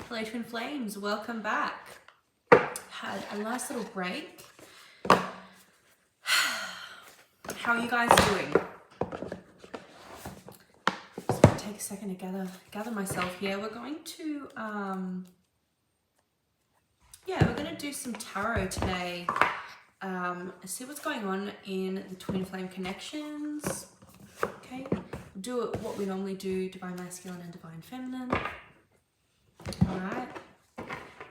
Hello Twin Flames, welcome back. Had a nice little break. How are you guys doing? Just gonna take a second to gather myself here. We're going to we're gonna do some tarot today. See what's going on in the Twin Flame connections. Okay, do it what we normally do, Divine Masculine and Divine Feminine. Alright,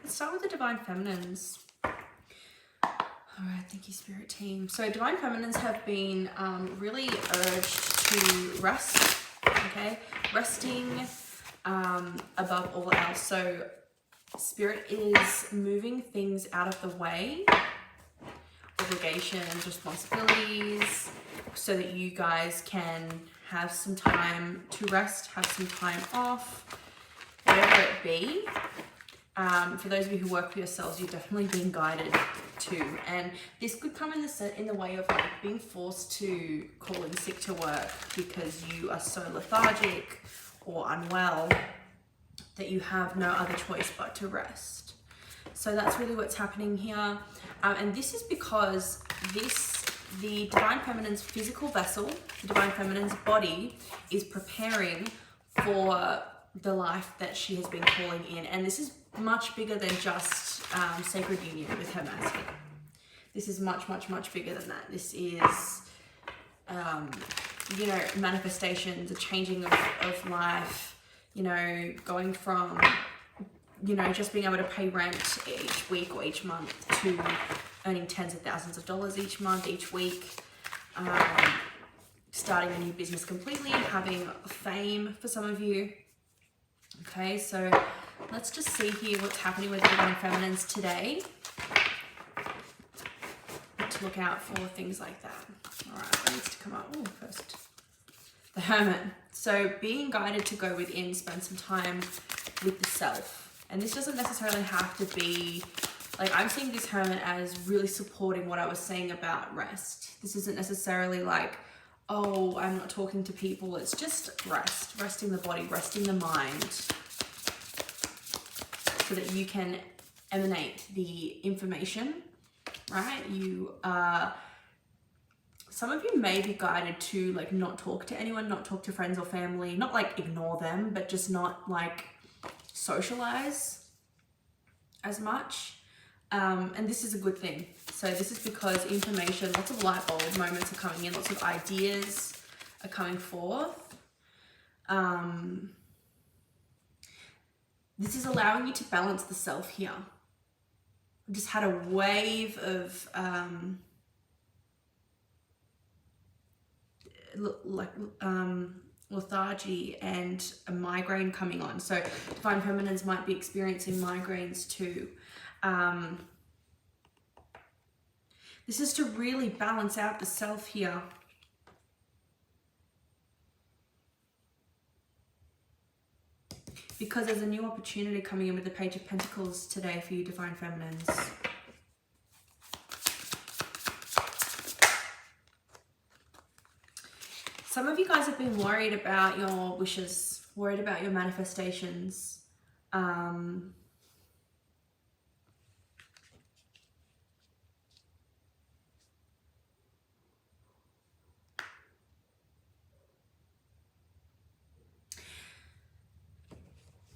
let's start with the Divine Feminines. Alright, thank you Spirit Team. So Divine Feminines have been really urged to rest, okay? Resting above all else. So Spirit is moving things out of the way, obligations, responsibilities, so that you guys can have some time to rest, have some time off, whatever it be. For those of you who work for yourselves, you're definitely being guided to, and this could come in the way of like being forced to call in sick to work because you are so lethargic or unwell that you have no other choice but to rest. So that's really what's happening here, and this is because the Divine Feminine's physical vessel, the Divine Feminine's body, is preparing for the life that she has been calling in, and this is much bigger than just sacred union with her masculine. This is much bigger than that. This is manifestations, a changing of life, going from just being able to pay rent each week or each month to earning tens of thousands of dollars each month, each week, starting a new business completely, having fame for some of you. Okay, so let's just see here what's happening with the Divine Feminines today. To look out for things like that. All right, what needs to come up? Oh, first, the Hermit. So being guided to go within, spend some time with the self. And this doesn't necessarily have to be, like, I'm seeing this Hermit as really supporting what I was saying about rest. This isn't necessarily like, oh, I'm not talking to people. It's just rest, resting the body, resting the mind, so that you can emanate the information, right? Some of you may be guided to like not talk to anyone, not talk to friends or family, not like ignore them, but just not like socialize as much. And this is a good thing. So this is because information, lots of light bulb moments are coming in, lots of ideas are coming forth. This is allowing you to balance the self here. I just had a wave of lethargy and a migraine coming on. So Divine Feminines might be experiencing migraines too. This is to really balance out the self here. Because there's a new opportunity coming in with the Page of Pentacles today for you Divine Feminines. Some of you guys have been worried about your wishes, worried about your manifestations.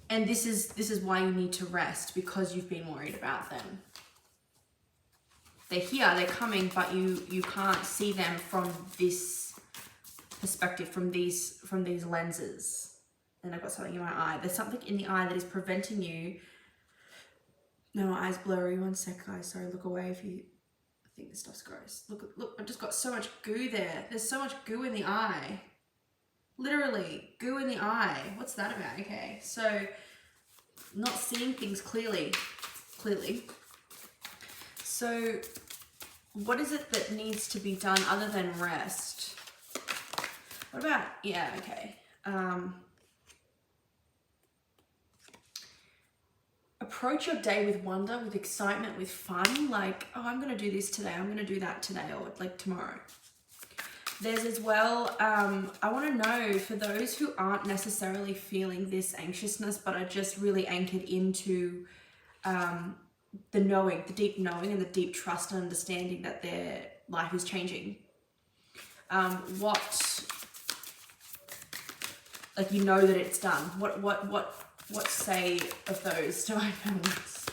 And this is why you need to rest, because you've been worried about them. They're here, they're coming, but you can't see them from this perspective, from these lenses. And I've got something in my eye. There's something in the eye that is preventing you. No, my eye's blurry. One sec, guys. Sorry, look away if you think this stuff's gross. Look, I've just got so much goo there. There's so much goo in the eye. Literally, goo in the eye. What's that about? Okay, so not seeing things clearly. So what is it that needs to be done other than rest? What about, yeah, okay. Approach your day with wonder, with excitement, with fun. Like, oh, I'm going to do this today. I'm going to do that today, or like tomorrow. There's as well, I want to know, for those who aren't necessarily feeling this anxiousness, but are just really anchored into the knowing, the deep knowing and the deep trust and understanding that their life is changing. Like, you know that it's done. What say of those to my feminines?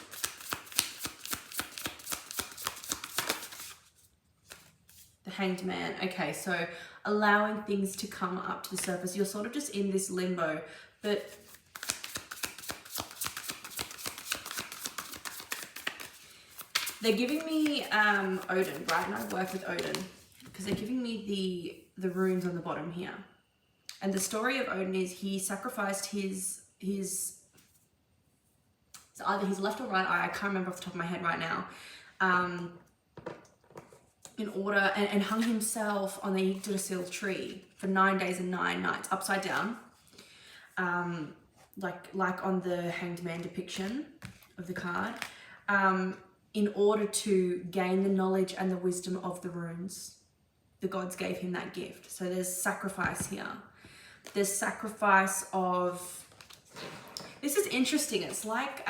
The Hanged Man. Okay, so allowing things to come up to the surface. You're sort of just in this limbo, but they're giving me Odin, right? And I work with Odin because they're giving me the runes on the bottom here. And the story of Odin is he sacrificed his either his left or right eye, I can't remember off the top of my head right now, in order, and hung himself on the Yggdrasil tree for 9 days and 9 nights, upside down, like on the Hanged Man depiction of the card, in order to gain the knowledge and the wisdom of the runes. The gods gave him that gift. So there's sacrifice here. There's sacrifice of, this is interesting. It's like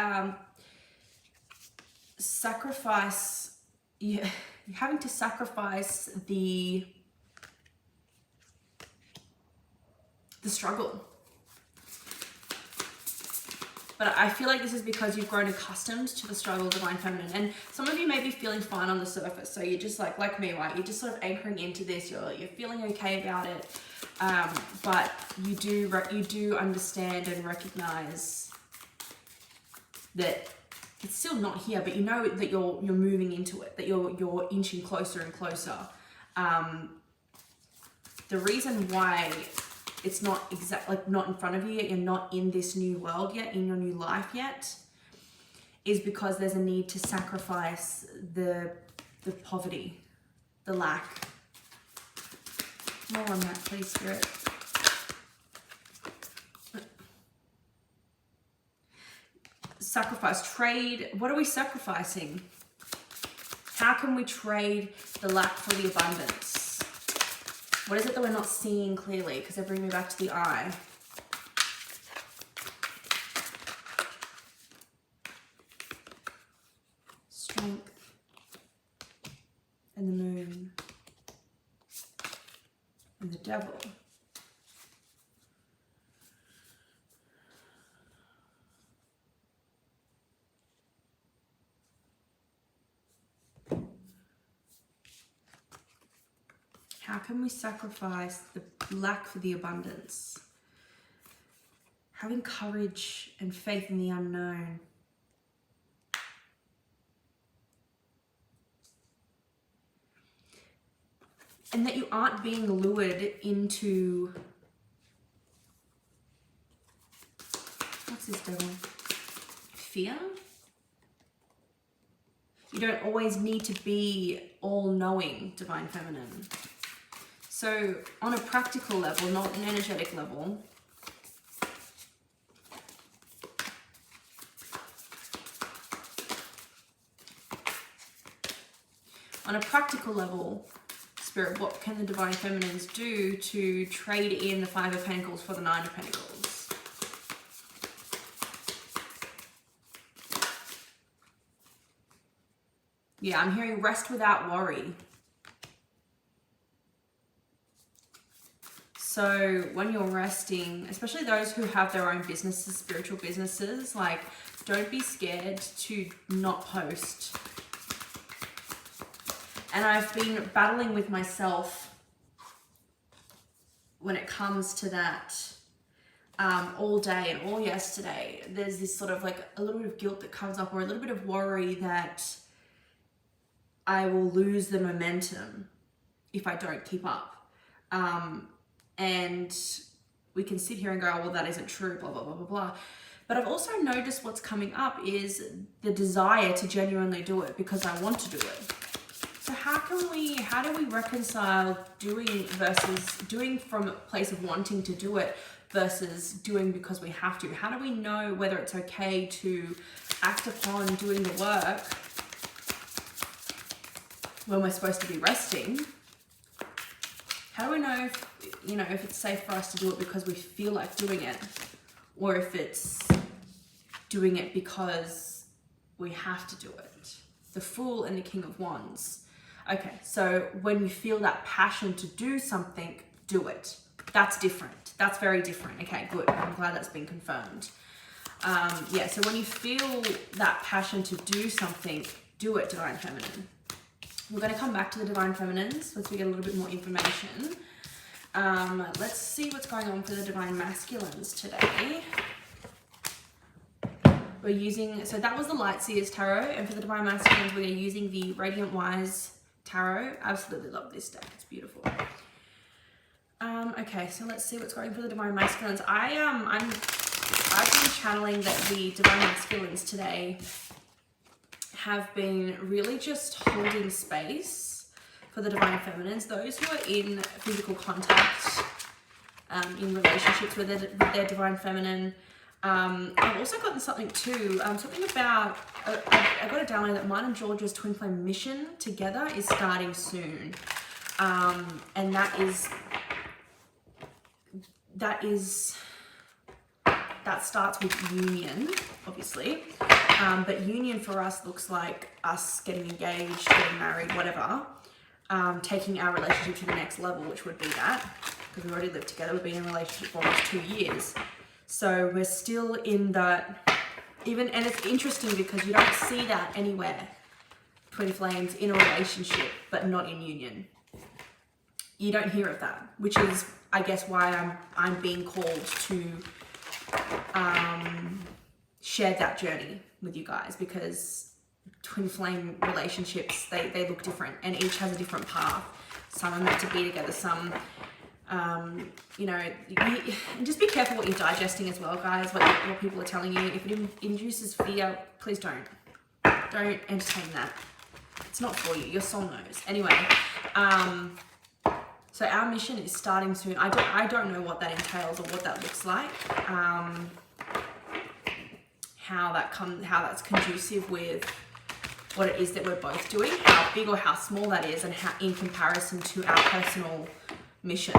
sacrifice, you're having to sacrifice the struggle. But I feel like this is because you've grown accustomed to the struggle of Divine Feminine. And some of you may be feeling fine on the surface. So you're just like me, right? You're just sort of anchoring into this. You're feeling okay about it. But you do understand and recognize that it's still not here, but you know that you're moving into it, that you're inching closer and closer. The reason why it's not not in front of you yet, you're not in this new world yet, in your new life yet, is because there's a need to sacrifice the poverty, the lack. More on that, please, Spirit. Sacrifice, trade. What are we sacrificing? How can we trade the lack for the abundance? What is it that we're not seeing clearly? Because they bring me back to the eye. Strength. And the moon. And the devil. How can we sacrifice the lack for the abundance? Having courage and faith in the unknown. And that you aren't being lured into, what's this devil? Fear? You don't always need to be all-knowing, Divine Feminine. So on a practical level, not an energetic level, on a practical level, Spirit, what can the Divine Feminines do to trade in the Five of Pentacles for the Nine of Pentacles? Yeah, I'm hearing rest without worry. So when you're resting, especially those who have their own businesses, spiritual businesses, like, don't be scared to not post. And I've been battling with myself when it comes to that all day and all yesterday. There's this sort of like a little bit of guilt that comes up, or a little bit of worry that I will lose the momentum if I don't keep up. And we can sit here and go, oh, well, that isn't true, blah, blah, blah, blah, blah. But I've also noticed what's coming up is the desire to genuinely do it because I want to do it. So how do we reconcile doing from a place of wanting to do it versus doing because we have to? How do we know whether it's okay to act upon doing the work when we're supposed to be resting? How do we know if it's safe for us to do it because we feel like doing it, or if it's doing it because we have to do it? The Fool and the King of Wands. Okay, so when you feel that passion to do something, do it. That's different. That's very different. Okay, good. I'm glad that's been confirmed. Yeah, so when you feel that passion to do something, do it, Divine Feminine. We're going to come back to the Divine Feminines once we get a little bit more information. Let's see what's going on for the Divine Masculines today. We're using, so that was the Light Seers Tarot, and for the Divine Masculines, we are using the Radiant Wise Tarot. Absolutely love this deck. It's beautiful. Okay, so let's see what's going for the Divine Masculines. I've been channeling that the Divine Masculines today have been really just holding space for the Divine Feminines. Those who are in physical contact, in relationships with their Divine Feminine. I've also gotten something too, something about, I got a download that mine and Georgia's twin flame mission together is starting soon. And that starts with union, obviously. But union for us looks like us getting engaged, getting married, whatever. Taking our relationship to the next level, which would be that, because we already lived together. We've been in a relationship for almost 2 years. So we're still in that, and it's interesting because you don't see that anywhere. Twin flames in a relationship, but not in union. You don't hear of that, which is, I guess, why I'm being called to share that journey with you guys, because twin flame relationships, they look different, and each has a different path. Some are meant to be together, some, just be careful what you're digesting as well, guys, what people are telling you. If it induces fear, please don't entertain that. It's not for you. Your soul knows. Anyway, so our mission is starting soon. I don't know what that entails or what that looks like. How that's conducive with what it is that we're both doing, how big or how small that is, and how in comparison to our personal mission,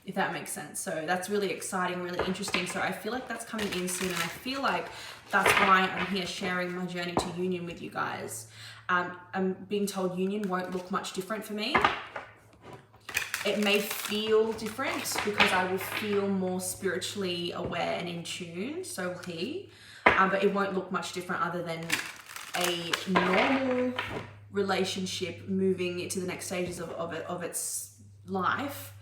if that makes sense. So that's really exciting, really interesting. So I feel like that's coming in soon, and I feel like that's why I'm here sharing my journey to union with you guys. I'm being told union won't look much different for me. It may feel different because I will feel more spiritually aware and in tune, so will he. But it won't look much different other than a normal relationship moving it to the next stages of its life.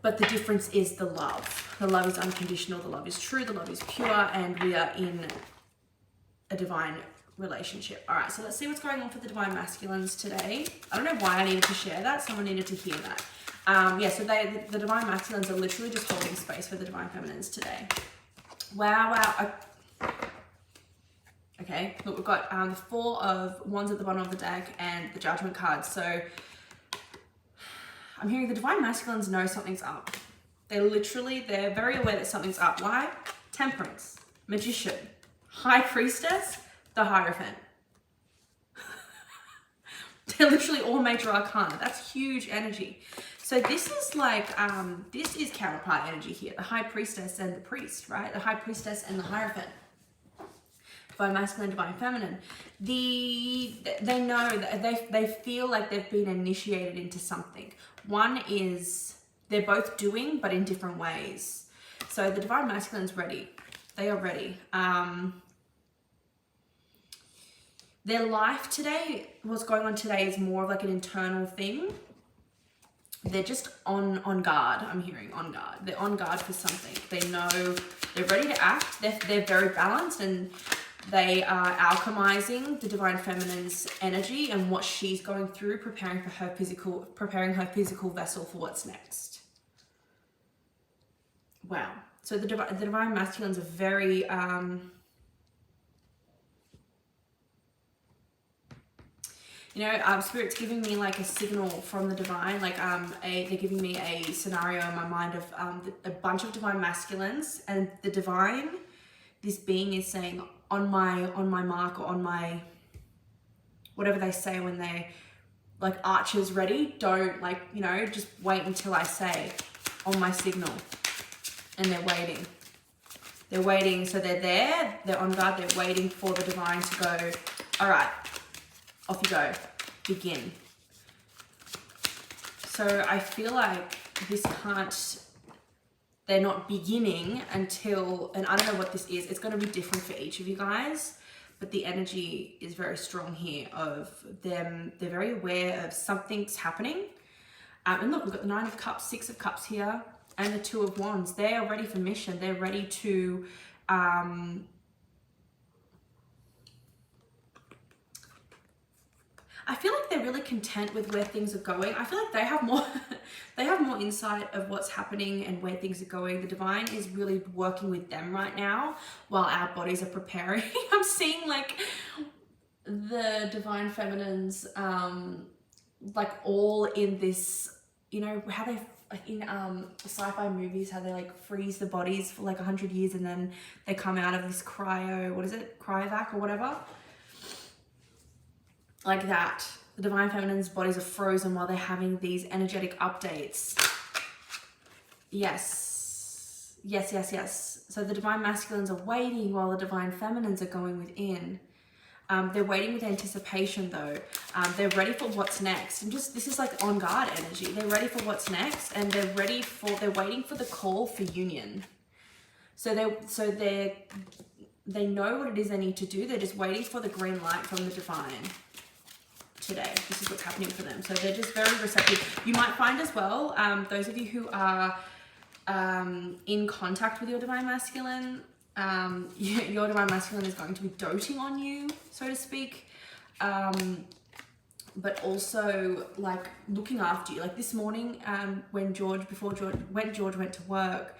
But the difference is the love. The love is unconditional, the love is true, the love is pure, and we are in a divine relationship. All right, so let's see what's going on for the Divine Masculines today. I don't know why I needed to share that. Someone needed to hear that. So the Divine Masculines are literally just holding space for the Divine Feminines today. Wow. Okay, look, we've got the Four of Wands at the bottom of the deck and the Judgment card. So I'm hearing the Divine Masculines know something's up. They're very aware that something's up. Why? Temperance, Magician, High Priestess, the Hierophant. They're literally all major arcana. That's huge energy. So this is like, this is counterpart energy here. The High Priestess and the Priest, right? The High Priestess and the Hierophant. Divine Masculine, Divine Feminine. They know, that they feel like they've been initiated into something. One is, they're both doing, but in different ways. So the Divine Masculine's ready. They are ready. Their life today, what's going on today is more of like an internal thing. They're just on guard. I'm hearing on guard. They're on guard for something. They know they're ready to act. They're very balanced, and they are alchemizing the Divine Feminine's energy and what she's going through, preparing her physical vessel for what's next. Wow. So the Divine Masculines are very Spirit's giving me like a signal from the Divine, like they're giving me a scenario in my mind of a bunch of Divine Masculines, and the Divine, this being is saying, on my mark, or on my, whatever they say when like archers ready. Don't like, you know, just wait until I say on my signal. And they're waiting. They're waiting. So they're there, they're on guard, they're waiting for the divine to go, all right, off you go, begin. So I feel like this can't, they're not beginning until, and I don't know what this is. It's going to be different for each of you guys, but the energy is very strong here of them. They're very aware of something's happening. And look, we've got the 9 of Cups, 6 of Cups here, and the 2 of Wands. They are ready for mission. They're ready to, I feel like they're really content with where things are going. I feel like they have more, they have more insight of what's happening and where things are going. The divine is really working with them right now while our bodies are preparing. I'm seeing like the divine feminines, like all in this, you know, how they, like in sci-fi movies, how they like freeze the bodies for like 100 years and then they come out of this cryovac or whatever. Like that. The divine feminine's bodies are frozen while they're having these energetic updates. Yes. Yes, yes, yes. So the divine masculines are waiting while the divine feminines are going within. They're waiting with anticipation though. They're ready for what's next. And just, this is like on guard energy. They're ready for what's next and they're waiting for the call for union. So they know what it is they need to do. They're just waiting for the green light from the divine. Today, this is what's happening for them. So they're just very receptive. You might find as well, those of you who are in contact with your divine masculine, your divine masculine is going to be doting on you, so to speak, but also like looking after you. Like this morning, when George went to work,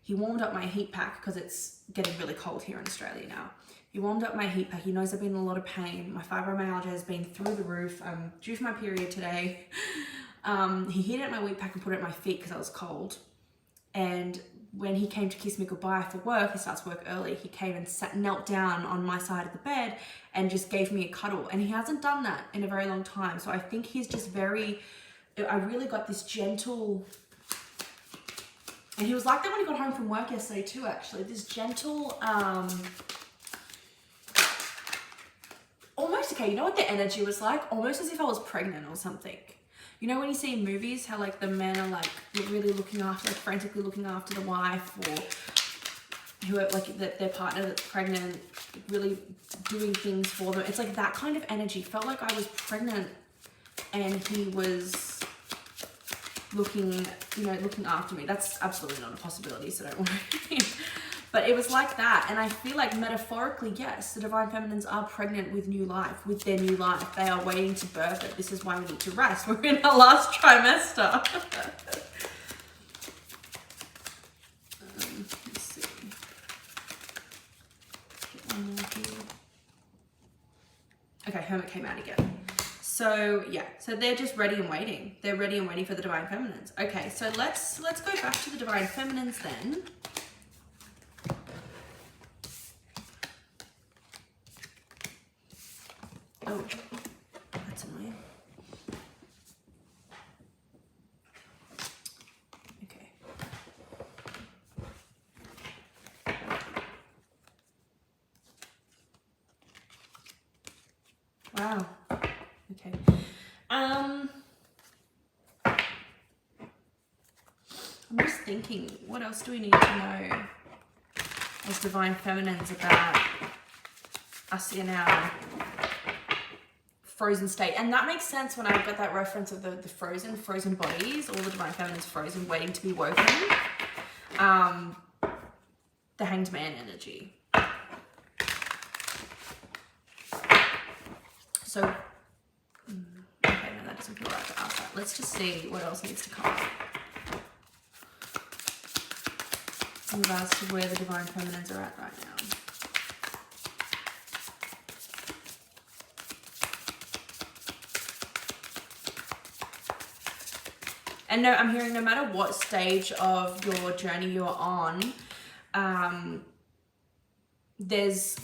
he warmed up my heat pack because it's getting really cold here in Australia now. He warmed up my heat pack. He knows I've been in a lot of pain. My fibromyalgia has been through the roof. I'm due for my period today. He heated up my heat pack and put it at my feet because I was cold. And when he came to kiss me goodbye for work, he starts work early, he came and knelt down on my side of the bed and just gave me a cuddle. And he hasn't done that in a very long time. So I think he's just I really got this gentle, and he was like that when he got home from work yesterday too, actually. This gentle, almost, okay, you know what the energy was like? Almost as if I was pregnant or something. You know when you see in movies how like the men are like really looking after, like frantically looking after the wife or who are like their partner that's pregnant, really doing things for them. It's like that kind of energy. Felt like I was pregnant and he was looking after me. That's absolutely not a possibility, so don't worry. But it was like that, and I feel like metaphorically, yes, the divine feminines are pregnant with new life, with their new life. They are waiting to birth it. This is why we need to rest. We're in our last trimester. Let's see. Get one more here. Okay, Hermit came out again. So yeah, so they're just ready and waiting. They're ready and waiting for the divine feminines. Okay, so let's go back to the divine feminines then. Oh, that's annoying. Okay. Wow. Okay. I'm just thinking, what else do we need to know as divine feminines about us in our frozen state? And that makes sense when I got that reference of the frozen bodies, all the divine feminines frozen, waiting to be woken. The Hanged Man energy. So, okay, no, that doesn't feel right to ask that. Let's just see what else needs to come up in regards to where the divine feminines are at right now. And no, I'm hearing no matter what stage of your journey you're on, there's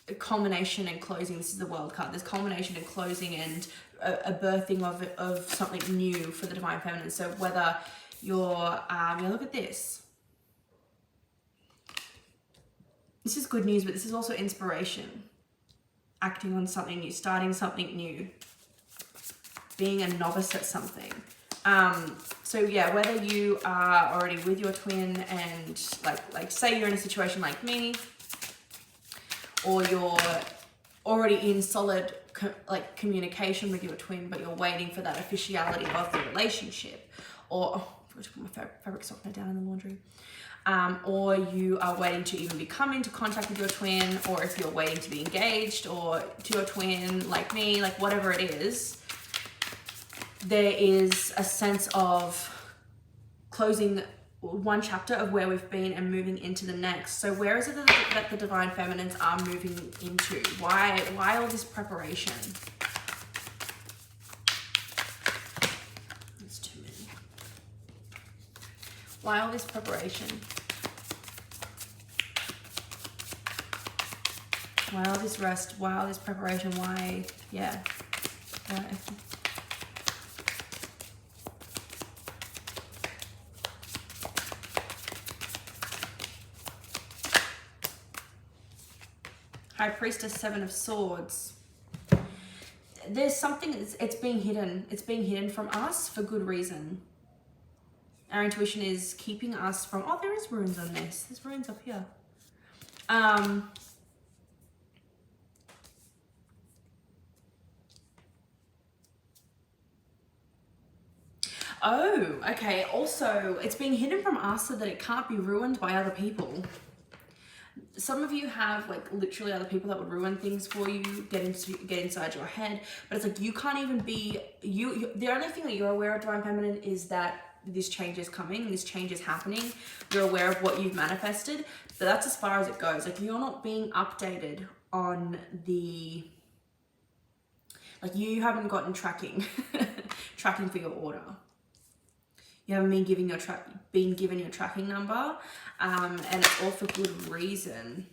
a culmination and closing. This is the World card. There's culmination and closing and a birthing of something new for the Divine Feminine. So whether you're, look at this. This is good news, but this is also inspiration. Acting on something new, starting something new, being a novice at something. So yeah, whether you are already with your twin and like say you're in a situation like me, or you're already in solid communication with your twin, but you're waiting for that officiality of the relationship, or I forgot to put my fabric softener down in the laundry. Or you are waiting to even become into contact with your twin, or if you're waiting to be engaged or to your twin, like me, like whatever it is, there is a sense of closing one chapter of where we've been and moving into the next. So where is it that the Divine Feminines are moving into? Why all this preparation? There's too many. Why all this preparation? Why all this rest? Why all this preparation? Why? Yeah. Why? High Priestess, Seven of Swords. There's something, it's being hidden. It's being hidden from us for good reason. Our intuition is keeping us from, oh, there is runes on this. There's runes up here. Oh, okay. Also, it's being hidden from us so that it can't be ruined by other people. Some of you have like literally other people that would ruin things for you, get inside your head, but it's like you can't even be you. The only thing that you're aware of, Divine Feminine, is that this change is coming, this change is happening. You're aware of what you've manifested, but that's as far as it goes. Like you're not being updated on the, like you haven't gotten tracking for your order. You haven't been given your tracking number, and it's all for good reason.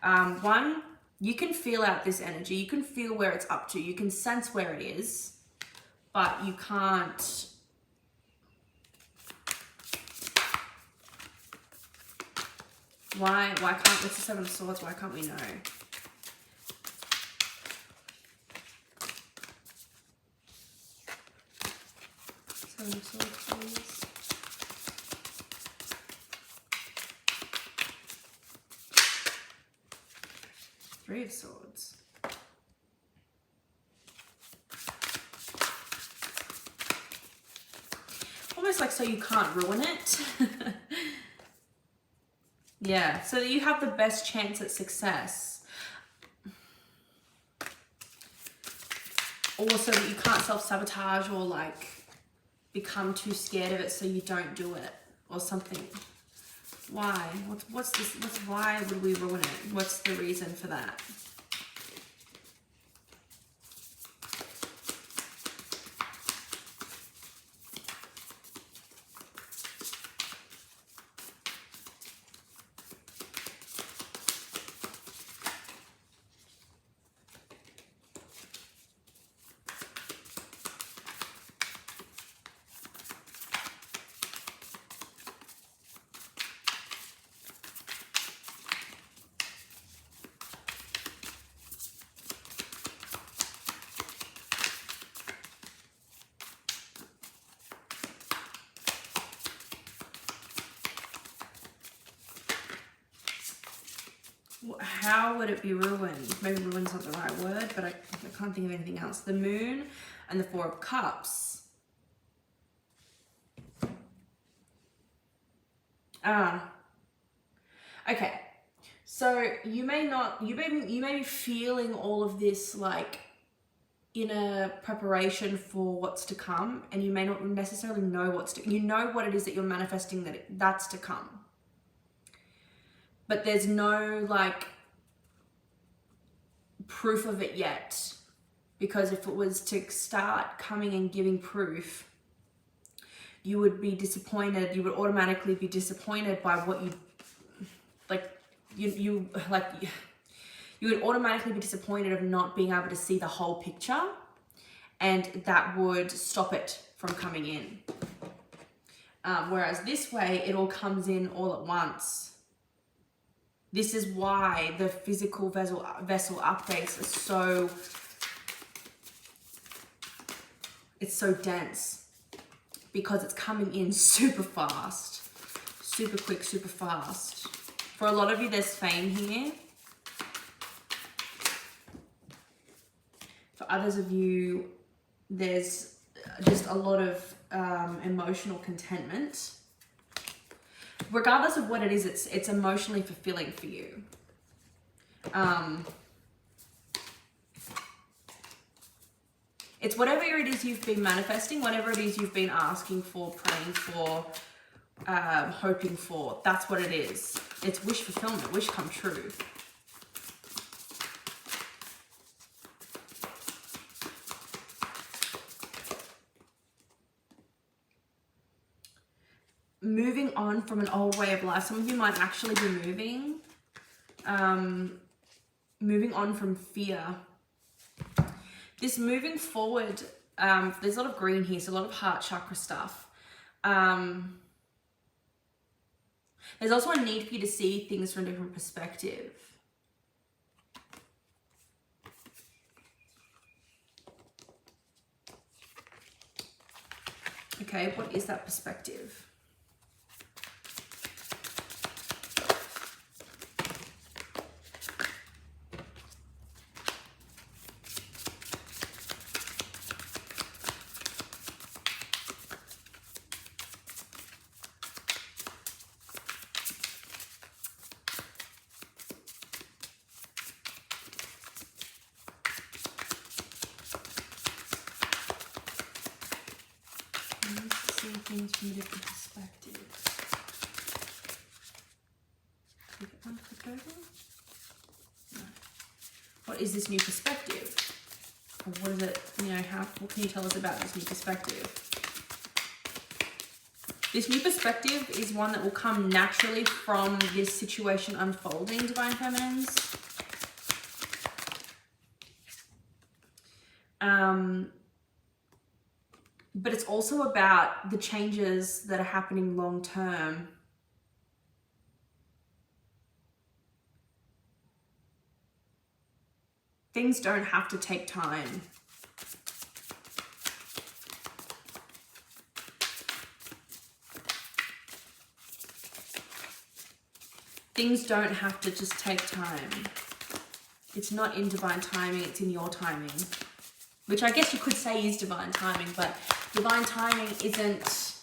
One, you can feel out this energy. You can feel where it's up to. You can sense where it is, but you can't. Why can't, it's the Seven of Swords, why can't we know? Seven of Swords, please. Three of Swords. Almost like so you can't ruin it. Yeah, so that you have the best chance at success. Or so that you can't self-sabotage or like become too scared of it so you don't do it or something. Why? What's this? Why would we ruin it? What's the reason for that? How would it be ruined? Maybe ruined's not the right word, but I can't think of anything else. The Moon and the Four of Cups. Okay. So you may be feeling all of this like inner preparation for what's to come, and you may not necessarily know you know what it is that you're manifesting that's to come. But there's no like proof of it yet, because if it was to start coming and giving proof, you would be disappointed. You would automatically be disappointed by what you like. You would automatically be disappointed of not being able to see the whole picture, and that would stop it from coming in. Whereas this way, it all comes in all at once. This is why the physical vessel updates are so, it's so dense, because it's coming in super fast, super quick, super fast. For a lot of you, there's fame here. For others of you, there's just a lot of emotional contentment. Regardless of what it is, it's emotionally fulfilling for you. It's whatever it is you've been manifesting, whatever it is you've been asking for, praying for, hoping for. That's what it is. It's wish fulfillment, wish come true. Moving on from an old way of life. Some of you might actually be moving. Moving on from fear. This moving forward, there's a lot of green here, so a lot of heart chakra stuff. There's also a need for you to see things from a different perspective. Okay, what is that perspective? Things from a different perspective. Click it on, click over. No. What is this new perspective? Or what is it, what can you tell us about this new perspective? This new perspective is one that will come naturally from this situation unfolding, Divine Feminines. But it's also about the changes that are happening long term. Things don't have to take time. Things don't have to just take time. It's not in divine timing, it's in your timing. Which I guess you could say is divine timing, but divine timing isn't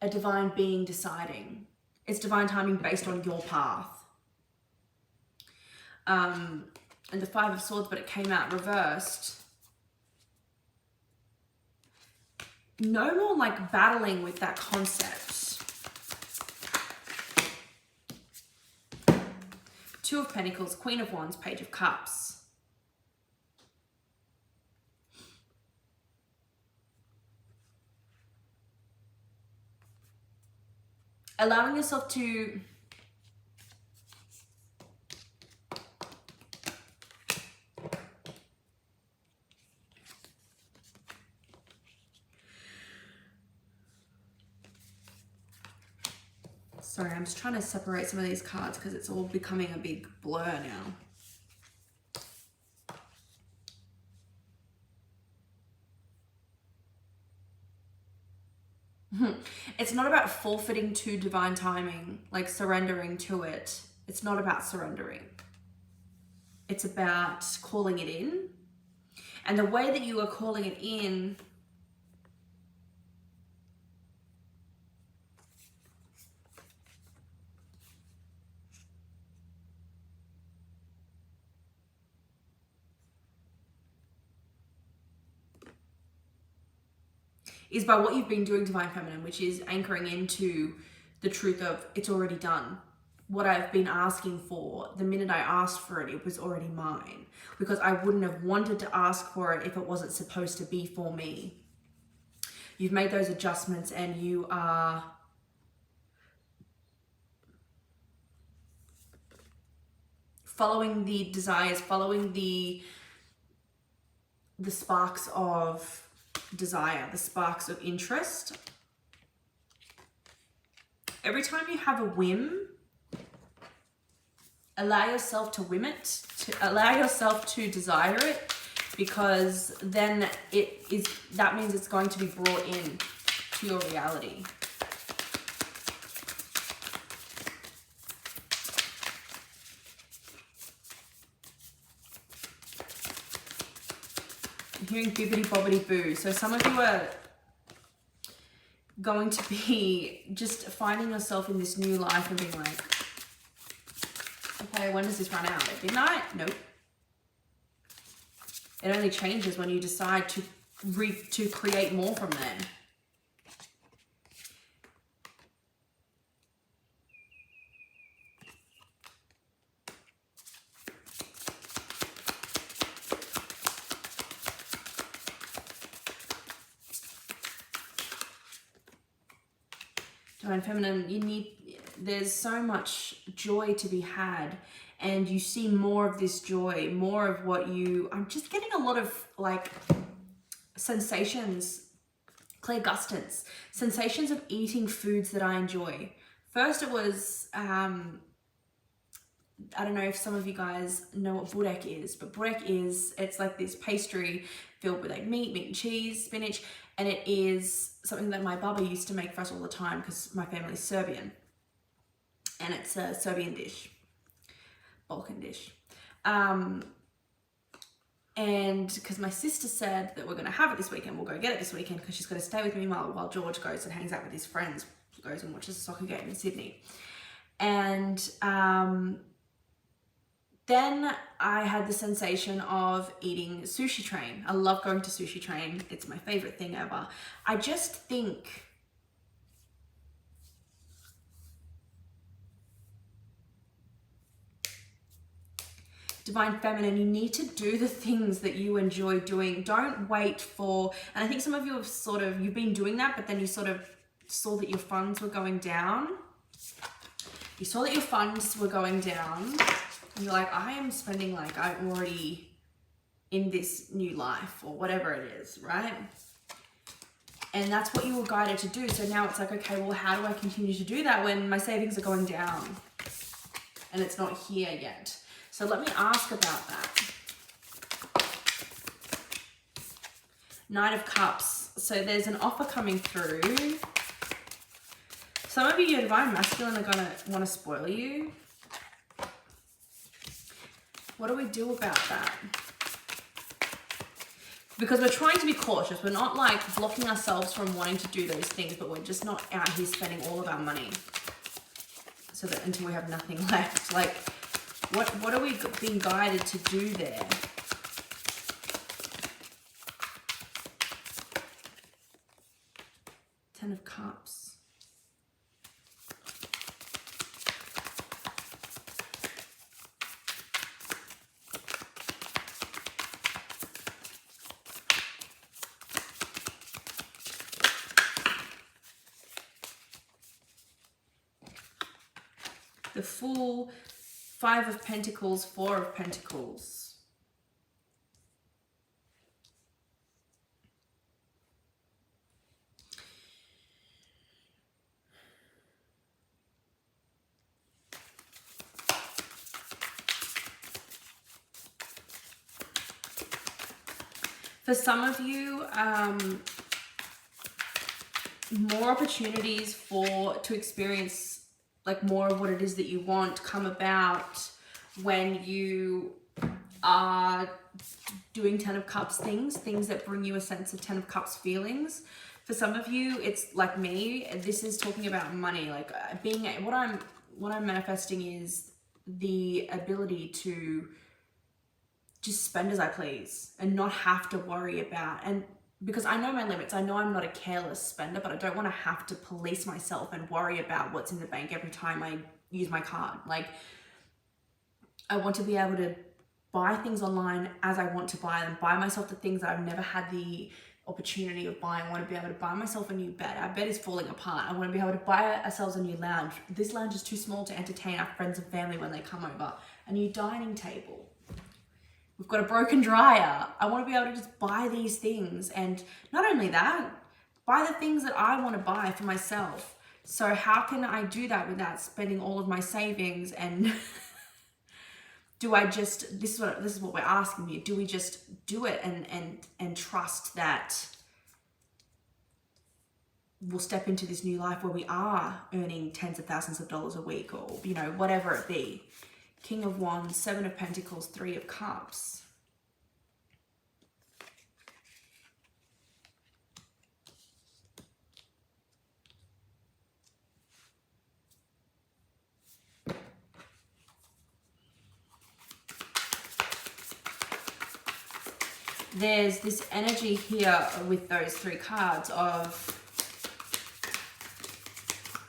a divine being deciding. It's divine timing based on your path. And the Five of Swords, but it came out reversed. No more like battling with that concept. Two of Pentacles, Queen of Wands, Page of Cups. Allowing yourself to sorry, I'm just trying to separate some of these cards because it's all becoming a big blur now. It's not about forfeiting to divine timing, like surrendering to it. It's not about surrendering. It's about calling it in. And the way that you are calling it in is by what you've been doing, Divine Feminine, which is anchoring into the truth of it's already done. What I've been asking for, the minute I asked for it, it was already mine. Because I wouldn't have wanted to ask for it if it wasn't supposed to be for me. You've made those adjustments and you are following the desires, following the the sparks of desire, the sparks of interest. Every time you have a whim, allow yourself to whim it, allow yourself to desire it, because then that means it's going to be brought in to your reality. I'm hearing bibbity bobbity boo. So some of you are going to be just finding yourself in this new life and being like, okay, when does this run out? At midnight? Nope. It only changes when you decide to create more from then. Divine Feminine, there's so much joy to be had, and you see more of this joy, more of what I'm just getting a lot of like sensations, clairgustance, sensations of eating foods that I enjoy. First it was, I don't know if some of you guys know what burek is, but burek it's like this pastry filled with like meat and cheese, spinach, and it is something that my baba used to make for us all the time because my family is Serbian, and it's a Serbian dish, Balkan dish. And because my sister said that we're going to have it this weekend, we'll go get it this weekend because she's going to stay with me while George goes and hangs out with his friends, goes and watches a soccer game in Sydney. And then I had the sensation of eating Sushi Train. I love going to Sushi Train. It's my favorite thing ever. I just think Divine Feminine, you need to do the things that you enjoy doing. Don't wait for, and I think some of you have you've been doing that, but then you sort of saw that your funds were going down. You saw that your funds were going down. And you're like, I am spending like I'm already in this new life or whatever it is, right? And that's what you were guided to do. So now it's like, okay, well, how do I continue to do that when my savings are going down and it's not here yet? So let me ask about that. Knight of Cups. So there's an offer coming through. Some of you, your Divine Masculine, are gonna want to spoil you. What do we do about that? Because we're trying to be cautious. We're not like blocking ourselves from wanting to do those things, but we're just not out here spending all of our money so that until we have nothing left. Like, what are we being guided to do there? Ten of Cups. The Fool, Five of Pentacles, Four of Pentacles. For some of you, more opportunities to experience like more of what it is that you want come about when you are doing Ten of Cups things that bring you a sense of Ten of Cups feelings. For some of you, it's like me, this is talking about money, like what I'm manifesting is the ability to just spend as I please and not have to worry about, and because I know my limits, I know I'm not a careless spender, but I don't want to have to police myself and worry about what's in the bank every time I use my card. Like, I want to be able to buy things online as I want to buy them, buy myself the things that I've never had the opportunity of buying. I want to be able to buy myself a new bed. Our bed is falling apart. I want to be able to buy ourselves a new lounge. This lounge is too small to entertain our friends and family when they come over. A new dining table. We've got a broken dryer. I want to be able to just buy these things. And not only that, buy the things that I want to buy for myself. So how can I do that without spending all of my savings? And do I just, this is what we're asking you. Do we just do it and trust that we'll step into this new life where we are earning tens of thousands of dollars a week, or, you know, whatever it be? King of Wands, Seven of Pentacles, Three of Cups. There's this energy here with those three cards of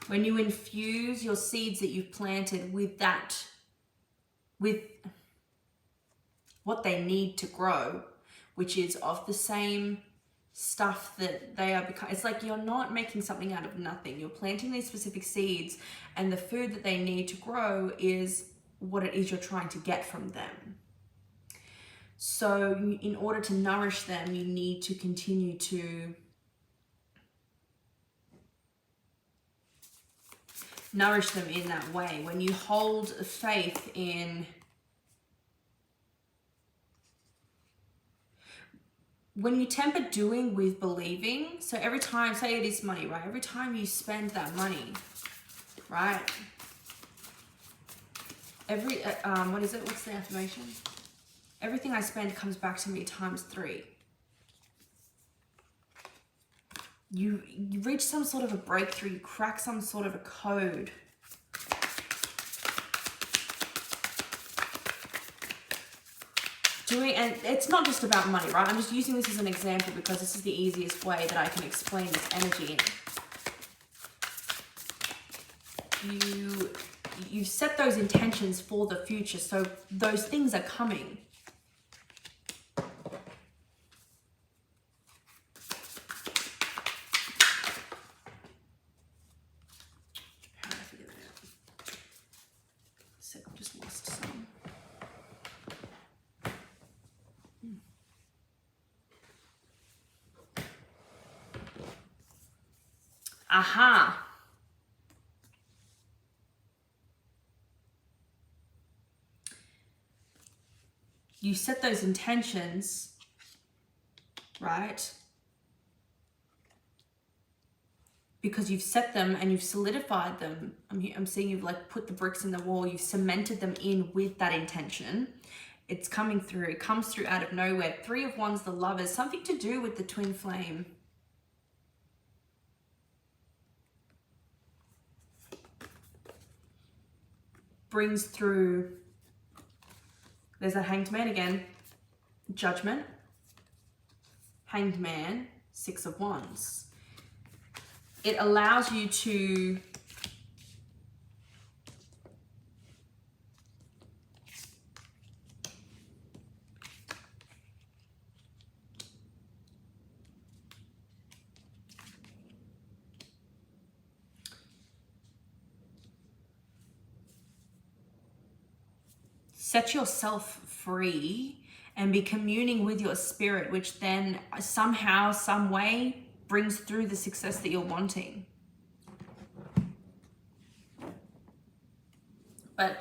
when you infuse your seeds that you've planted with that, with what they need to grow, which is of the same stuff that they are becoming. It's like you're not making something out of nothing. You're planting these specific seeds, and the food that they need to grow is what it is you're trying to get from them. So in order to nourish them, you need to continue to nourish them in that way. When you hold faith in, when you temper doing with believing, so every time, say it is money, right? Every time you spend that money, right? Every, what is it? What's the affirmation? Everything I spend comes back to me times 3. You reach some sort of a breakthrough, you crack some sort of a code. And it's not just about money, right? I'm just using this as an example because this is the easiest way that I can explain this energy in. You set those intentions for the future, so those things are coming. Aha. You set those intentions, right? Because you've set them and you've solidified them. I'm seeing you've like put the bricks in the wall. You've cemented them in with that intention. It's coming through. It comes through out of nowhere. Three of Wands, the Lovers. Something to do with the twin flame. Brings through, there's a Hanged Man again, Judgment, Hanged Man, Six of Wands. It allows you to set yourself free and be communing with your spirit, which then somehow, some way brings through the success that you're wanting. But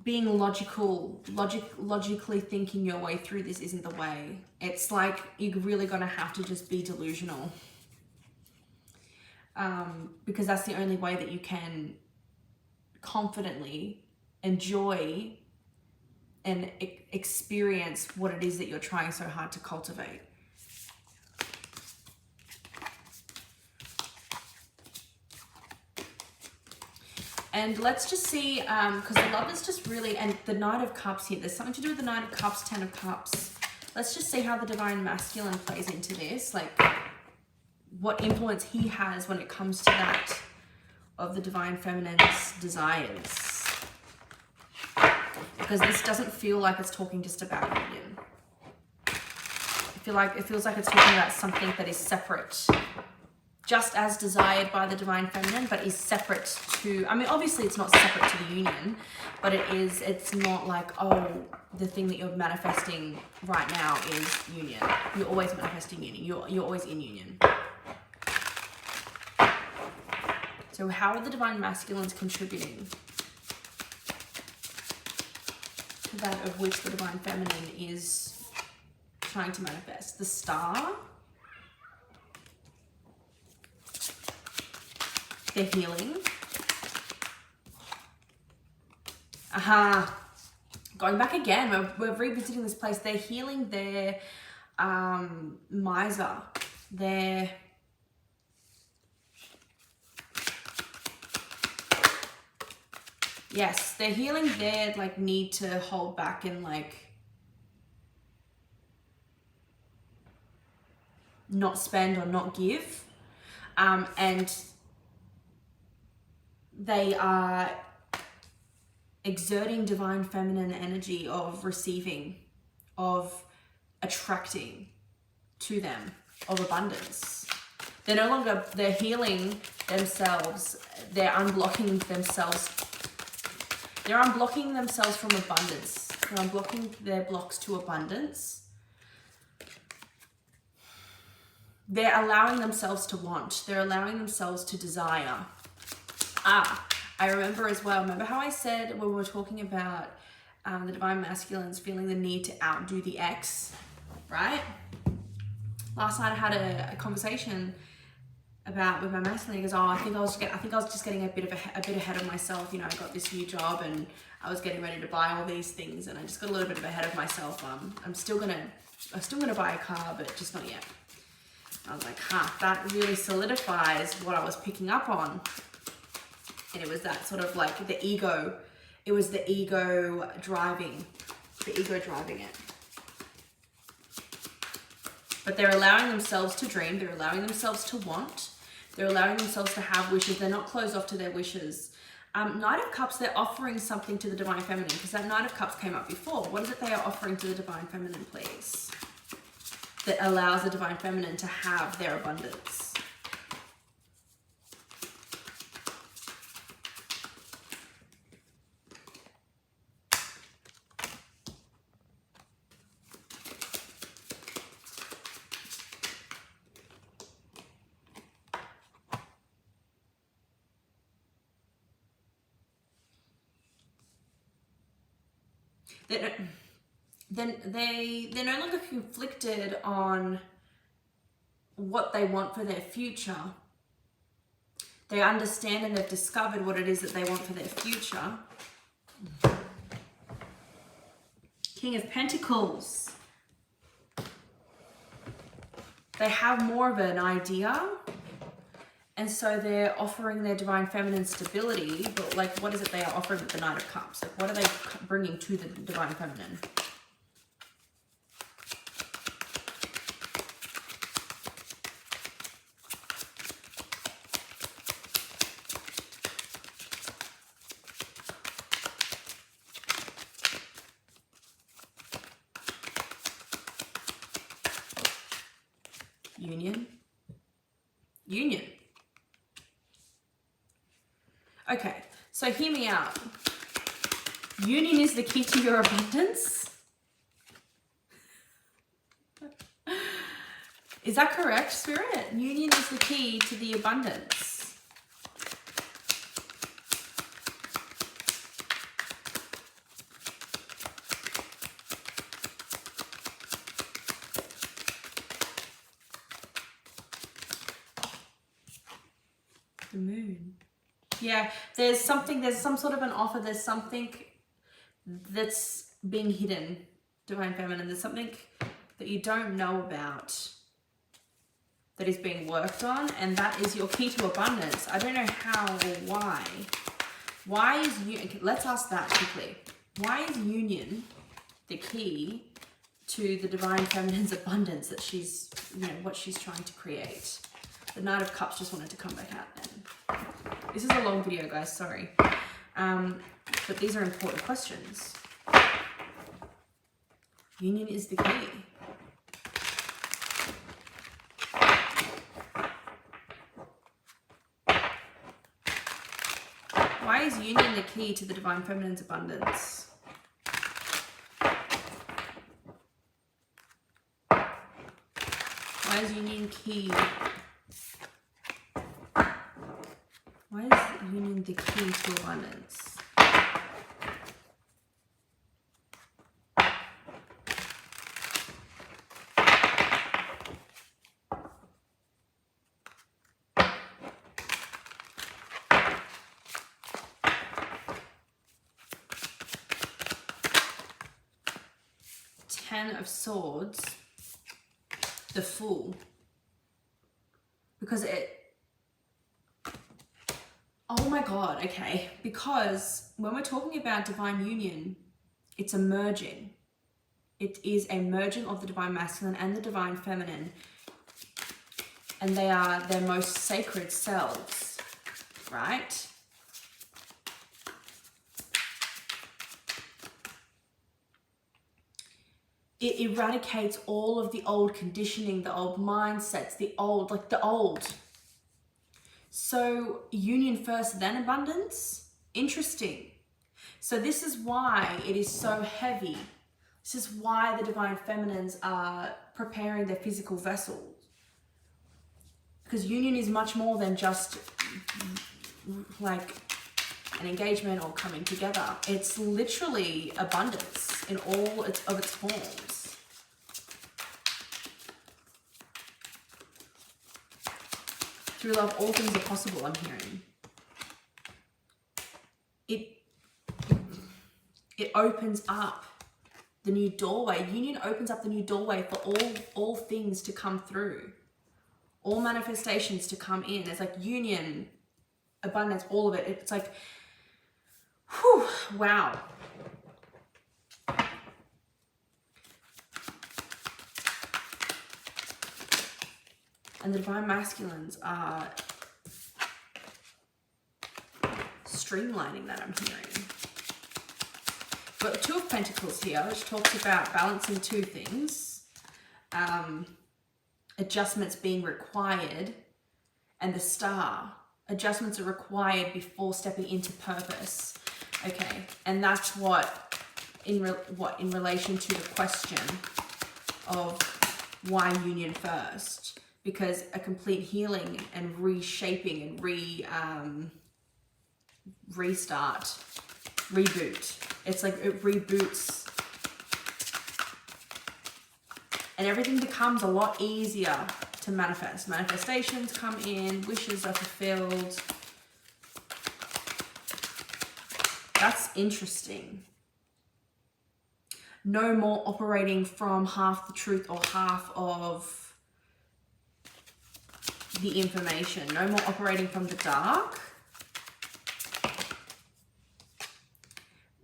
being logically thinking your way through this isn't the way. It's like you're really gonna have to just be delusional. Because that's the only way that you can confidently enjoy and experience what it is that you're trying so hard to cultivate. And let's just see, because the Love is just really, and the Knight of Cups here, there's something to do with the Knight of Cups, Ten of Cups. Let's just see how the Divine Masculine plays into this, like what influence he has when it comes to that of the Divine Feminine's desires. Because this doesn't feel like it's talking just about union. It feels like it's talking about something that is separate, just as desired by the Divine Feminine, but is separate to, I mean, obviously it's not separate to the union, but it's not like, oh, the thing that you're manifesting right now is union. You're always manifesting union. You're always in union. So how are the divine masculines contributing to that of which the divine feminine is trying to manifest? The Star, the healing. Going back again, we're revisiting this place. They're healing their miser, their yes, they're healing their like need to hold back and like not spend or not give, and they are exerting divine feminine energy of receiving, of attracting to them, of abundance. They're no longer, they're healing themselves, they're unblocking themselves. They're unblocking themselves from abundance. They're unblocking their blocks to abundance. They're allowing themselves to want. They're allowing themselves to desire. I remember as well, remember how I said when we were talking about the divine masculines feeling the need to outdo the ex, right? Last night I had a conversation with my masculine. He goes, oh, I think I was just getting a bit ahead of myself. You know, I got this new job and I was getting ready to buy all these things, and I just got a little bit ahead of myself. I'm still gonna buy a car, but just not yet. I was like, that really solidifies what I was picking up on. And it was that sort of like the ego. It was the ego driving it. But they're allowing themselves to dream. They're allowing themselves to want. They're allowing themselves to have wishes. They're not closed off to their wishes. Knight of Cups, they're offering something to the divine feminine, because that Knight of Cups came up before. What is it they are offering to the divine feminine, please? That allows the divine feminine to have their abundance. Then they're no longer conflicted on what they want for their future. They understand and they've discovered what it is that they want for their future. King of Pentacles. They have more of an idea, and so they're offering their divine feminine stability, but like, what is it they are offering with the Knight of Cups? Like, what are they bringing to the divine feminine? Union. Okay, so hear me out. Union is the key to your abundance. Is that correct, Spirit? Union is the key to the abundance. The moon. Yeah, there's some sort of an offer, there's something that's being hidden, divine feminine. There's something that you don't know about that is being worked on, and that is your key to abundance. I don't know how or why. Why is union? Let's ask that quickly. Why is union the key to the divine feminine's abundance that she's, what she's trying to create? The Knight of Cups just wanted to come back out then. This is a long video, guys, sorry. But these are important questions. Union is the key. Why is union the key to the divine feminine's abundance? Why is union key? Why is union the key to abundance? Ten of Swords, the Fool, because oh my God, okay, because when we're talking about divine union, it's a merging. It is a merging of the divine masculine and the divine feminine, and they are their most sacred selves, right? It eradicates all of the old conditioning, the old mindsets, the old. So union first, then abundance. Interesting. So this is why it is so heavy. This is why the divine feminines are preparing their physical vessels. Because union is much more than just like an engagement or coming together. It's literally abundance in all of its forms. Through love, all things are possible, I'm hearing. It opens up the new doorway. Union opens up the new doorway for all things to come through. All manifestations to come in. It's like union, abundance, all of it. It's like, whew, wow. And the divine masculines are streamlining that, I'm hearing. But the Two of Pentacles here, which talks about balancing two things. Adjustments being required. And the Star. Adjustments are required before stepping into purpose. Okay, and that's what in relation to the question of why union first. Because a complete healing and reshaping and restart, reboot. It's like it reboots. And everything becomes a lot easier to manifest. Manifestations come in, wishes are fulfilled. That's interesting. No more operating from half the truth or half of the information. No more operating from the dark.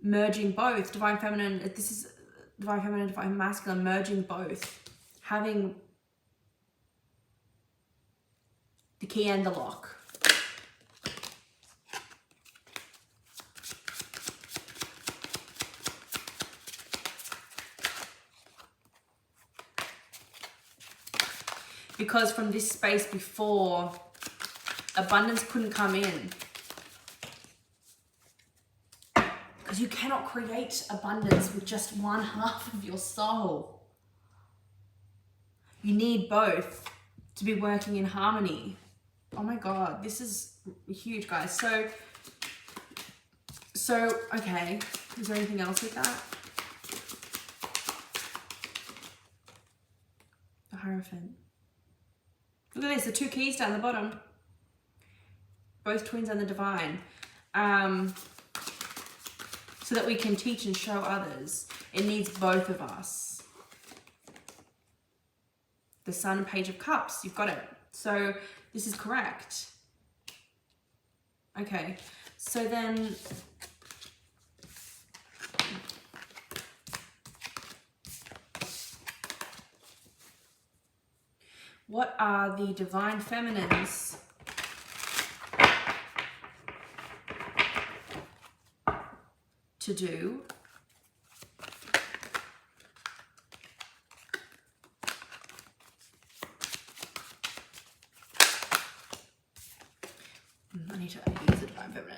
Merging both. Divine feminine, this is divine feminine, divine masculine, merging both. Having the key and the lock. Because from this space before, abundance couldn't come in. Because you cannot create abundance with just one half of your soul. You need both to be working in harmony. Oh my God, this is huge, guys. So okay, is there anything else with that? The Hierophant. Look at this, the two keys down the bottom. Both twins and the divine. So that we can teach and show others. It needs both of us. The Sun and Page of Cups, you've got it. So this is correct. Okay, so then what are the divine feminines to do I need to use the divine feminine.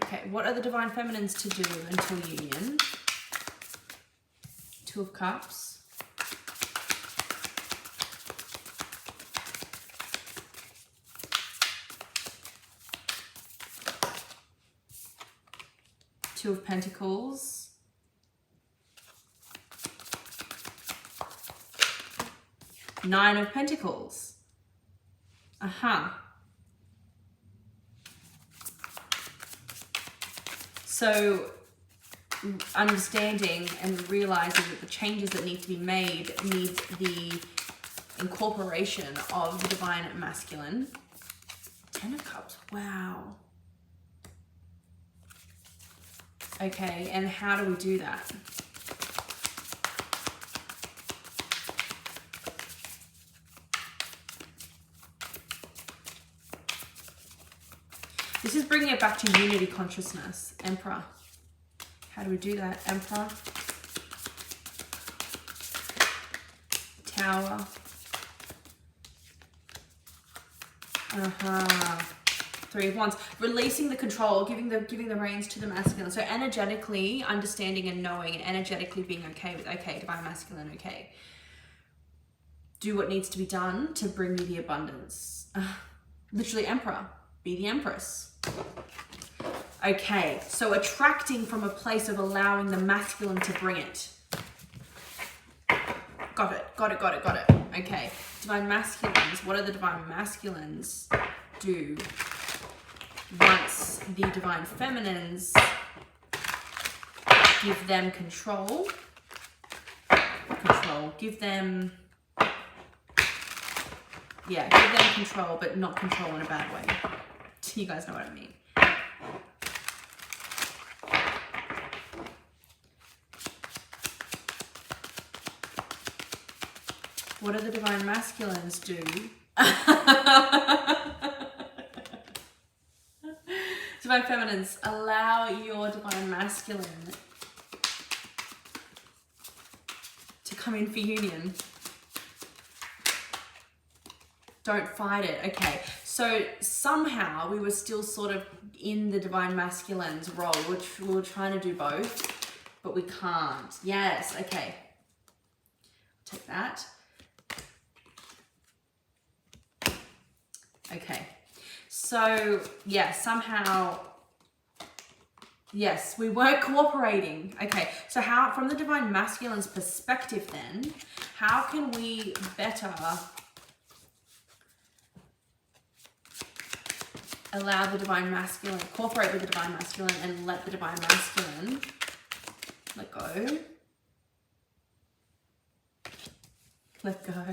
Okay. what are the divine feminines to do until union? Two of Cups. Two of Pentacles. Nine of Pentacles. So understanding and realizing that the changes that need to be made need the incorporation of the divine masculine. 10 of Cups. Wow. Okay, and how do we do that? This is bringing it back to unity consciousness. Emperor. How do we do that? Emperor. Tower. Three of Wands. Releasing the control, giving the reins to the masculine. So energetically understanding and knowing, and energetically being okay with, okay, divine masculine, okay. Do what needs to be done to bring me the abundance. Literally Emperor. Be the Empress. Okay, so attracting from a place of allowing the masculine to bring it. Got it. Okay, divine masculines. What are the divine masculines do once the divine feminines give them control? Give them control, but not control in a bad way. You guys know what I mean. What do the divine masculines do? Divine feminines, allow your divine masculine to come in for union. Don't fight it. Okay, so somehow we were still sort of in the divine masculine's role, which we were trying to do both, but we can't. Yes, okay. Take that. Okay, so yeah, somehow, yes, we weren't cooperating. Okay, so how, from the divine masculine's perspective then, how can we better allow the divine masculine, cooperate with the divine masculine and let the divine masculine let go? Let go.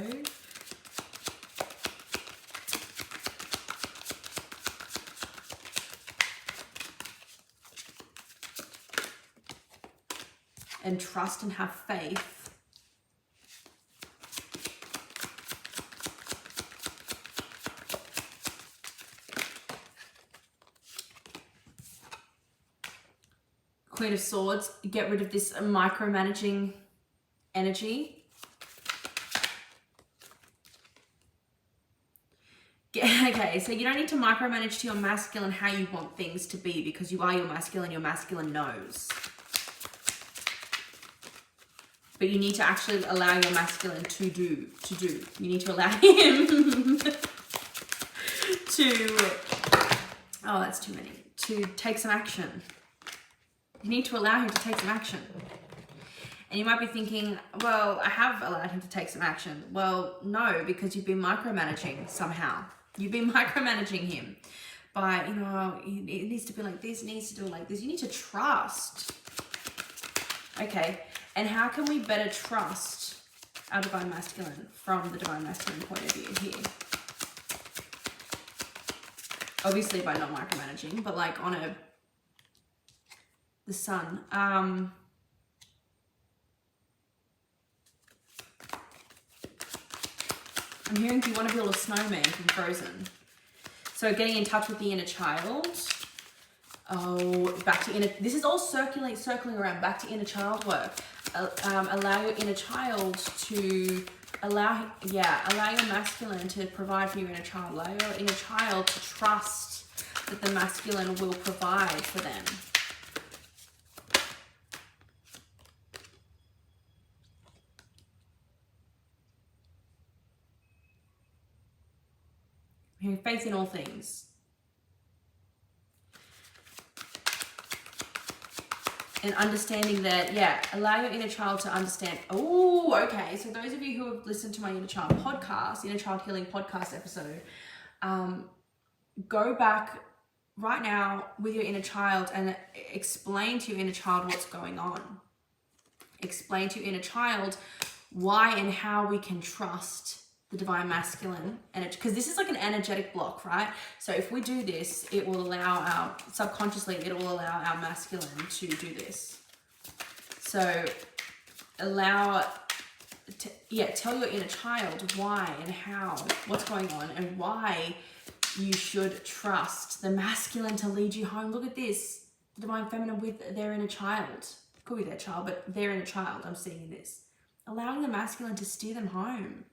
And trust and have faith. Queen of Swords, get rid of this micromanaging energy. Okay, so you don't need to micromanage to your masculine how you want things to be, because you are your masculine knows. But you need to actually allow your masculine to do. You need to allow him to, oh, that's too many, to take some action. You need to allow him to take some action. And you might be thinking, well, I have allowed him to take some action. Well, no, because you've been micromanaging somehow. You've been micromanaging him by, you know, it needs to be like this, it needs to do like this. You need to trust. Okay. And how can we better trust our divine masculine from the divine masculine point of view here? Obviously by not micromanaging, but like on the sun. I'm hearing you want to build a snowman from Frozen. So getting in touch with the inner child. Oh, back to inner, this is all circling around, back to inner child work. Allow your inner child to, allow your masculine to provide for your inner child. Allow your inner child to trust that the masculine will provide for them. Okay, faith in all things. And understanding that, yeah, allow your inner child to understand. Oh, okay. So those of you who have listened to my Inner Child podcast, Inner Child Healing podcast episode, go back right now with your inner child and explain to your inner child what's going on. Explain to your inner child why and how we can trust the divine masculine, and because this is like an energetic block, right? So if we do this, it will allow our subconsciously, it will allow our masculine to do this. So tell your inner child why and how, what's going on, and why you should trust the masculine to lead you home. Look at this, the divine feminine with their inner child. Could be their child, but their inner child I'm seeing in this. Allowing the masculine to steer them home.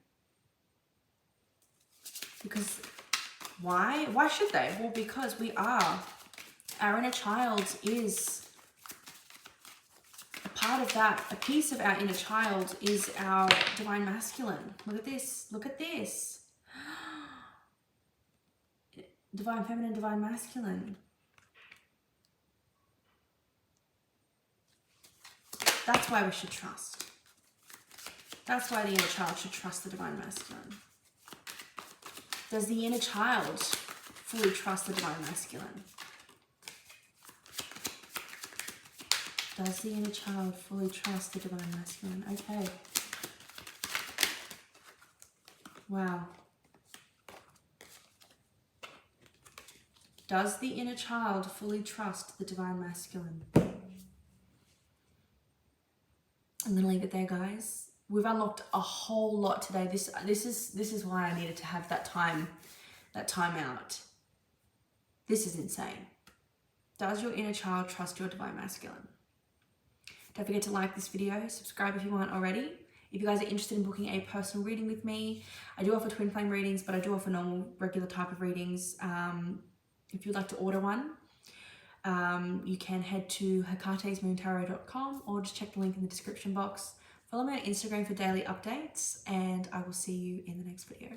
Because why? Why should they? Well, because we are. Our inner child is a part of that. A piece of our inner child is our divine masculine. Look at this. Look at this. Divine feminine, divine masculine. That's why we should trust. That's why the inner child should trust the divine masculine. Does the inner child fully trust the divine masculine? Does the inner child fully trust the divine masculine? Okay. Wow. Does the inner child fully trust the divine masculine? I'm going to leave it there, guys. We've unlocked a whole lot today. This is why I needed to have that time out. This is insane. Does your inner child trust your divine masculine? Don't forget to like this video, subscribe if you aren't already. If you guys are interested in booking a personal reading with me, I do offer twin flame readings, but I do offer normal, regular type of readings. If you'd like to order one, you can head to hekatesmoontarot.com or just check the link in the description box. Follow me on Instagram for daily updates, and I will see you in the next video.